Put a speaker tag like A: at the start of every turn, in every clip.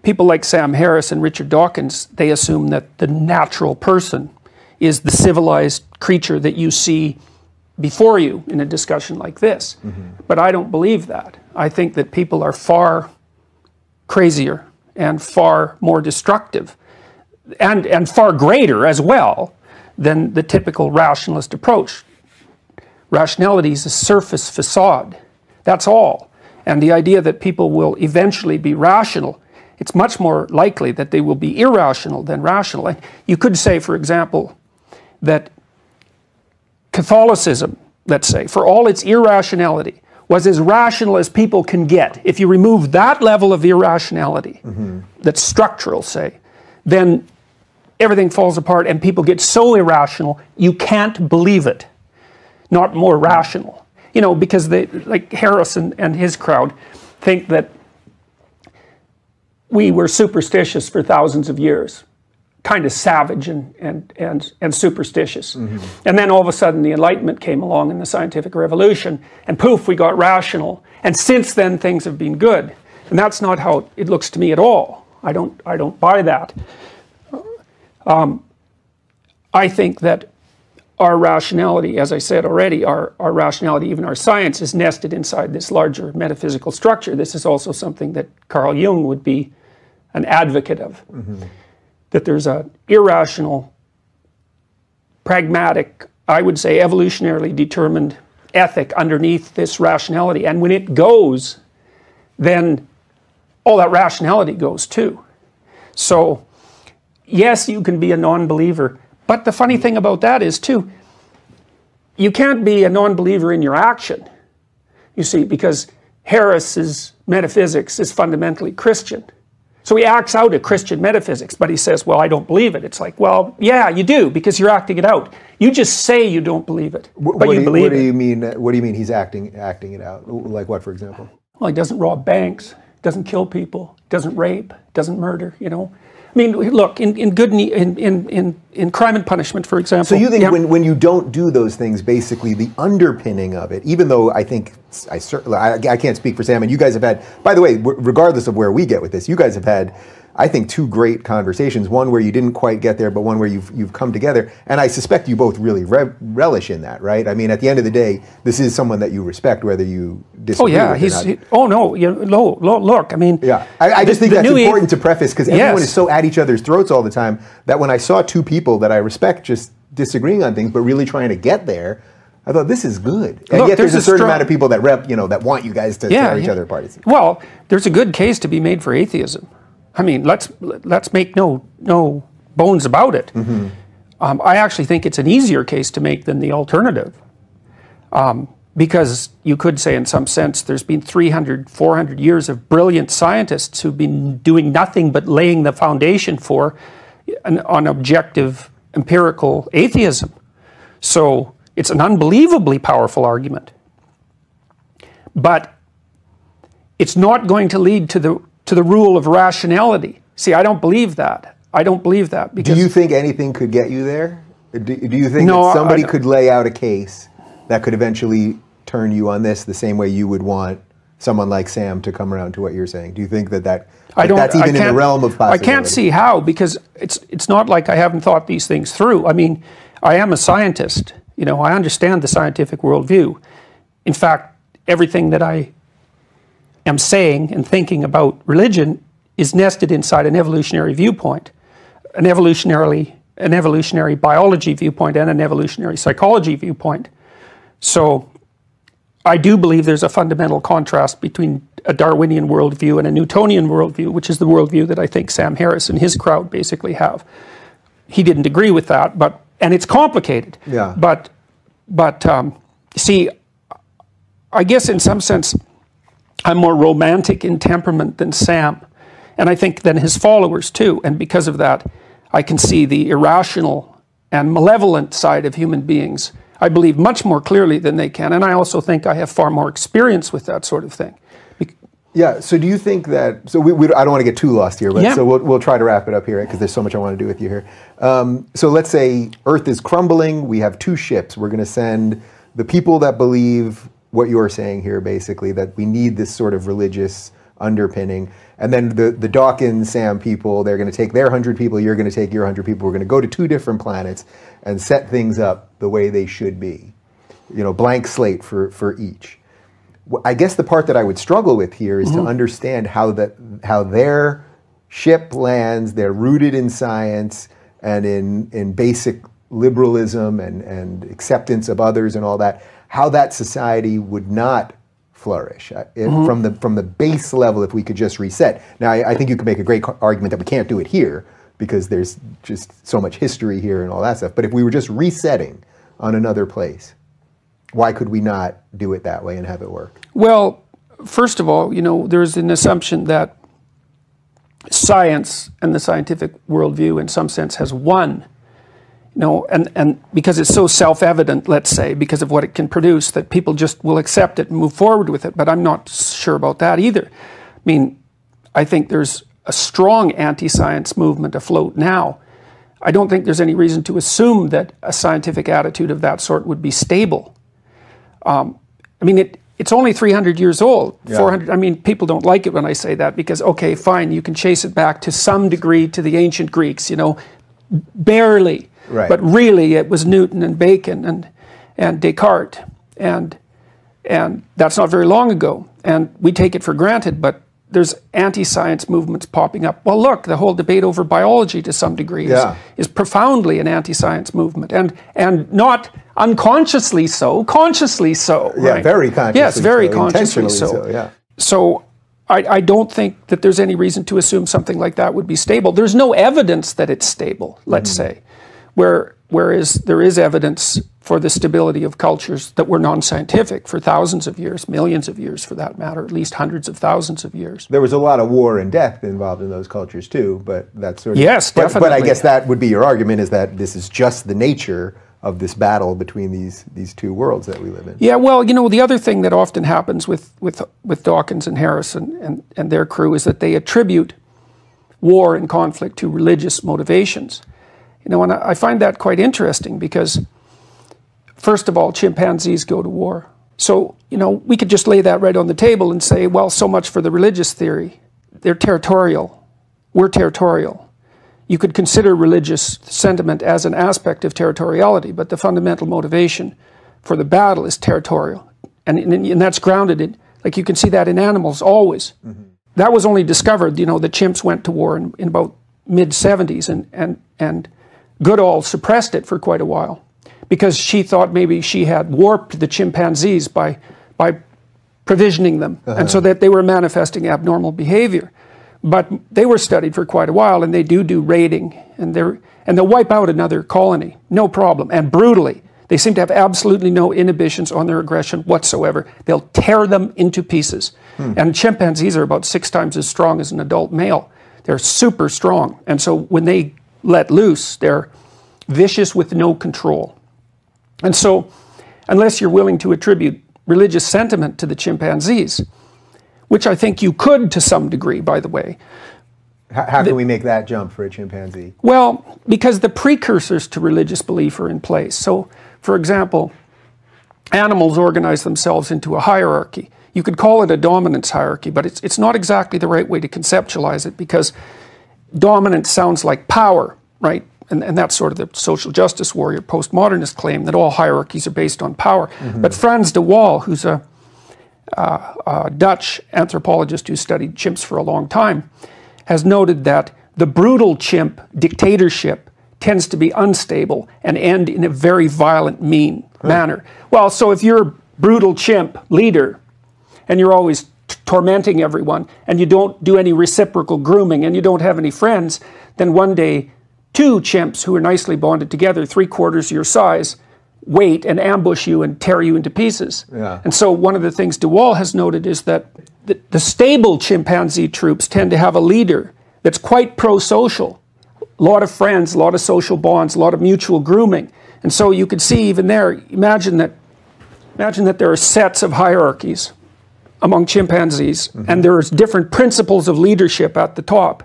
A: people like Sam Harris and Richard Dawkins, they assume that the natural person is the civilized creature that you see before you in a discussion like this. But I don't believe that. I think that people are far crazier and far more destructive and far greater as well than the typical rationalist approach. Rationality is a surface facade. That's all. And the idea that people will eventually be rational, it's much more likely that they will be irrational than rational. And you could say, for example, that Catholicism, let's say, for all its irrationality, was as rational as people can get. If you remove that level of irrationality, that's structural, say, then everything falls apart and people get so irrational, you can't believe it. Not more rational. You know, because they, like Harrison and his crowd, think that we were superstitious for thousands of years. Kind of savage and superstitious. And then all of a sudden the Enlightenment came along in the scientific revolution, and poof, we got rational. And since then things have been good. And that's not how it looks to me at all. I don't buy that. I think that our rationality, as I said already, our rationality, even our science, is nested inside this larger metaphysical structure. This is also something that Carl Jung would be an advocate of. That there's an irrational, pragmatic, I would say evolutionarily determined ethic underneath this rationality. And when it goes, then all that rationality goes too. So, yes, you can be a non-believer. But the funny thing about that is, too, you can't be a non-believer in your action, you see, because Harris's metaphysics is fundamentally Christian. So he acts out a Christian metaphysics, but he says, well, I don't believe it. It's like, well, yeah, you do, because you're acting it out. You just say you don't believe it, but you believe it.
B: What do you mean he's acting it out? Like what, for example?
A: Well, he doesn't rob banks, doesn't kill people, doesn't rape, doesn't murder, you know. I mean, look, in Crime and Punishment, for example.
B: So you think when you don't do those things, basically the underpinning of it, even though I think, I can't speak for Sam, and you guys have had, by the way, regardless of where we get with this, you guys have had, I think, two great conversations, one where you didn't quite get there, but one where you've come together, and I suspect you both really relish in that, right? I mean, at the end of the day, this is someone that you respect, whether you disagree with or not.
A: Oh no, look, I mean...
B: Yeah, I just think that's important to preface, because everyone is so at each other's throats all the time, that when I saw two people that I respect just disagreeing on things, but really trying to get there, I thought, this is good. And yet there's a certain amount of people that that want you guys to tear each other apart.
A: Well, there's a good case to be made for atheism. I mean, let's make no bones about it. I actually think it's an easier case to make than the alternative. Because you could say, in some sense, there's been 300, 400 years of brilliant scientists who've been doing nothing but laying the foundation for an objective, empirical atheism. So it's an unbelievably powerful argument. But it's not going to lead to the rule of rationality. See, I don't believe that. I don't believe that. Because
B: do you think anything could get you there? Do you think that somebody could lay out a case that could eventually turn you on this the same way you would want someone like Sam to come around to what you're saying? Do you think that's even in the realm of possibility?
A: I can't see how, because it's not like I haven't thought these things through. I mean, I am a scientist. You know, I understand the scientific worldview. In fact, everything that I am saying and thinking about religion is nested inside an evolutionary viewpoint, an evolutionary biology viewpoint, and an evolutionary psychology viewpoint. So I do believe there's a fundamental contrast between a Darwinian worldview and a Newtonian worldview, which is the worldview that I think Sam Harris and his crowd basically have. He didn't agree with that, and it's complicated.
B: Yeah.
A: But see, I guess in some sense, I'm more romantic in temperament than Sam, and I think than his followers too. And because of that, I can see the irrational and malevolent side of human beings, I believe, much more clearly than they can. And I also think I have far more experience with that sort of thing.
B: Yeah, so do you think that, so I don't want to get too lost here, but so we'll try to wrap it up here, because there's so much I want to do with you here. So let's say Earth is crumbling, we have two ships. We're going to send the people that believe what you're saying here, basically, that we need this sort of religious underpinning. And then the Dawkins, Sam people, they're going to take their 100 people, you're going to take your 100 people. We're going to go to 2 different planets and set things up the way they should be. You know, blank slate for each. I guess the part that I would struggle with here is to understand how their ship lands, they're rooted in science and in basic liberalism and acceptance of others and all that, how that society would not flourish from the base level if we could just reset. Now, I think you could make a great argument that we can't do it here because there's just so much history here and all that stuff. But if we were just resetting on another place, why could we not do it that way and have it work?
A: Well, first of all, you know, there's an assumption that science and the scientific worldview in some sense has won. You know, and because it's so self-evident, let's say, because of what it can produce, that people just will accept it and move forward with it. But I'm not sure about that either. I mean, I think there's a strong anti-science movement afloat now. I don't think there's any reason to assume that a scientific attitude of that sort would be stable. I mean, it's only 300 years old, 400. I mean, people don't like it when I say that because, okay, fine, you can chase it back to some degree to the ancient Greeks, you know, barely.
B: Right.
A: But really, it was Newton and Bacon and Descartes, and that's not very long ago. And we take it for granted, but there's anti-science movements popping up. Well, look, the whole debate over biology to some degree is profoundly an anti-science movement, and not unconsciously so, consciously so.
B: Yeah,
A: right?
B: very consciously.
A: Yes, very
B: so,
A: consciously so.
B: Yeah.
A: So I don't think that there's any reason to assume something like that would be stable. There's no evidence that it's stable, let's say. Whereas there is evidence for the stability of cultures that were non-scientific for thousands of years, millions of years for that matter, at least hundreds of thousands of years.
B: There was a lot of war and death involved in those cultures too, but that's sort of...
A: Yes, definitely.
B: But I guess that would be your argument, is that this is just the nature of this battle between these two worlds that we live in.
A: Yeah, well, you know, the other thing that often happens with Dawkins and Harrison and their crew is that they attribute war and conflict to religious motivations. You know, and I find that quite interesting because, first of all, chimpanzees go to war. So, you know, we could just lay that right on the table and say, well, so much for the religious theory. They're territorial. We're territorial. You could consider religious sentiment as an aspect of territoriality, but the fundamental motivation for the battle is territorial. And that's grounded in, like you can see that in animals always. That was only discovered, you know, the chimps went to war in about mid-70s and Goodall suppressed it for quite a while because she thought maybe she had warped the chimpanzees by provisioning them, and so that they were manifesting abnormal behavior. But they were studied for quite a while, and they do raiding, and they'll wipe out another colony, no problem, and brutally. They seem to have absolutely no inhibitions on their aggression whatsoever. They'll tear them into pieces. And chimpanzees are about 6 times as strong as an adult male. They're super strong, and so when they let loose, they're vicious with no control. And so, unless you're willing to attribute religious sentiment to the chimpanzees, which I think you could to some degree, by the way.
B: How can we make that jump for a chimpanzee?
A: Well, because the precursors to religious belief are in place. So, for example, animals organize themselves into a hierarchy. You could call it a dominance hierarchy, but it's not exactly the right way to conceptualize it because dominance sounds like power, right? And that's sort of the social justice warrior postmodernist claim that all hierarchies are based on power. But Frans de Waal, who's a Dutch anthropologist who studied chimps for a long time, has noted that the brutal chimp dictatorship tends to be unstable and end in a very violent, mean manner. Well, so if you're a brutal chimp leader and you're always tormenting everyone and you don't do any reciprocal grooming and you don't have any friends, then one day 2 chimps who are nicely bonded together, 3/4 your size, wait and ambush you and tear you into pieces. And so one of the things de Waal has noted is that the stable chimpanzee troops tend to have a leader that's quite pro-social. A lot of friends, a lot of social bonds, a lot of mutual grooming. And so you could see even there, imagine that there are sets of hierarchies among chimpanzees, and there's different principles of leadership at the top.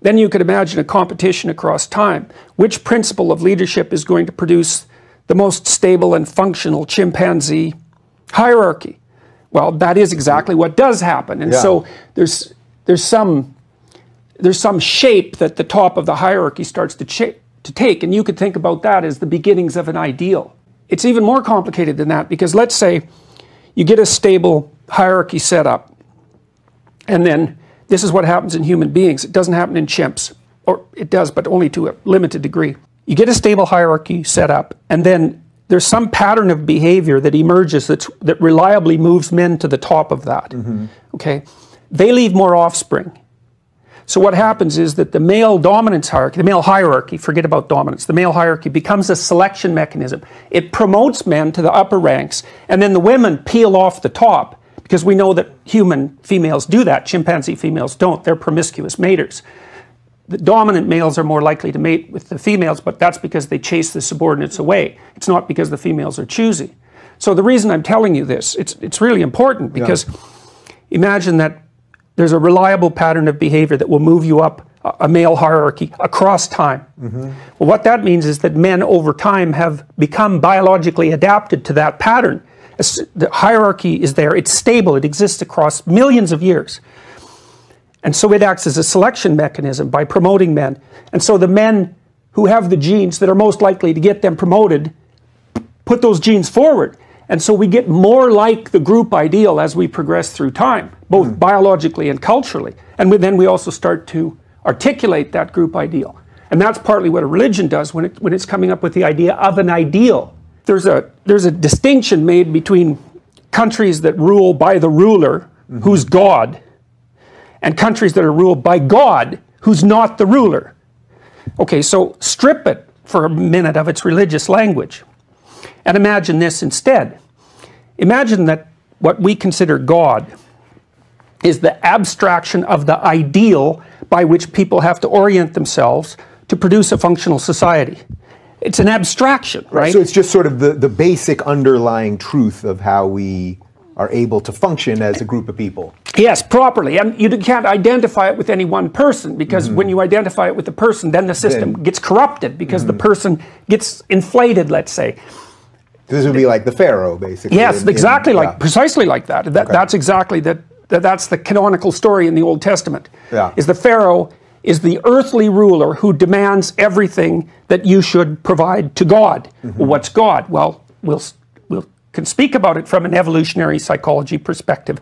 A: Then you could imagine a competition across time. Which principle of leadership is going to produce the most stable and functional chimpanzee hierarchy? Well, that is exactly what does happen. And so there's some shape that the top of the hierarchy starts to take, and you could think about that as the beginnings of an ideal. It's even more complicated than that, because let's say you get a stable hierarchy set up, and then this is what happens in human beings. It doesn't happen in chimps, or it does, but only to a limited degree. You get a stable hierarchy set up, and then there's some pattern of behavior that emerges that reliably moves men to the top of that. Okay, they leave more offspring. So what happens is that the male dominance hierarchy, the male hierarchy, forget about dominance, the male hierarchy becomes a selection mechanism. It promotes men to the upper ranks, and then the women peel off the top, because we know that human females do that. Chimpanzee females don't. They're promiscuous maters. The dominant males are more likely to mate with the females, but that's because they chase the subordinates away. It's not because the females are choosy. So the reason I'm telling you this, it's really important, because imagine that there's a reliable pattern of behavior that will move you up a male hierarchy across time. Well, what that means is that men over time have become biologically adapted to that pattern. The hierarchy is there, it's stable, it exists across millions of years. And so it acts as a selection mechanism by promoting men. And so the men who have the genes that are most likely to get them promoted put those genes forward. And so we get more like the group ideal as we progress through time, both biologically and culturally. And then we also start to articulate that group ideal. And that's partly what a religion does when it's coming up with the idea of an ideal. There's a distinction made between countries that rule by the ruler, who's God, and countries that are ruled by God, who's not the ruler. Okay, so strip it for a minute of its religious language. And imagine this instead. Imagine that what we consider God is the abstraction of the ideal by which people have to orient themselves to produce a functional society. It's an abstraction, right?
B: So it's just sort of the basic underlying truth of how we are able to function as a group of people.
A: Yes, properly. And you can't identify it with any one person, because when you identify it with the person, then the system gets corrupted, because the person gets inflated, let's say.
B: This would be like the Pharaoh, basically.
A: Yes, precisely like that. That's exactly that's the canonical story in the Old Testament. Is the Pharaoh is the earthly ruler who demands everything that you should provide to God. Well, what's God? Well, we'll can speak about it from an evolutionary psychology perspective.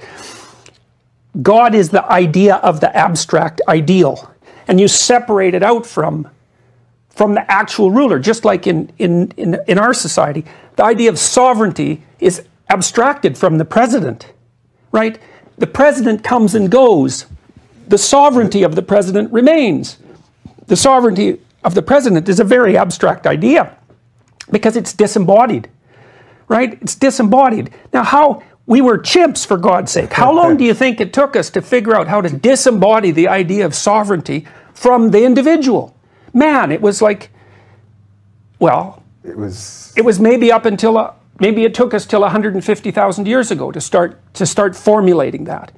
A: God is the idea of the abstract ideal, and you separate it out from the actual ruler. Just like in our society, the idea of sovereignty is abstracted from the president, right? The president comes and goes. The sovereignty of the president remains. The sovereignty of the president is a very abstract idea, because it's disembodied, right? It's disembodied. Now, we were chimps, for God's sake. How long do you think it took us to figure out how to disembody the idea of sovereignty from the individual? Man, it was like, well, it was maybe up until maybe it took us till 150,000 years ago to start formulating that.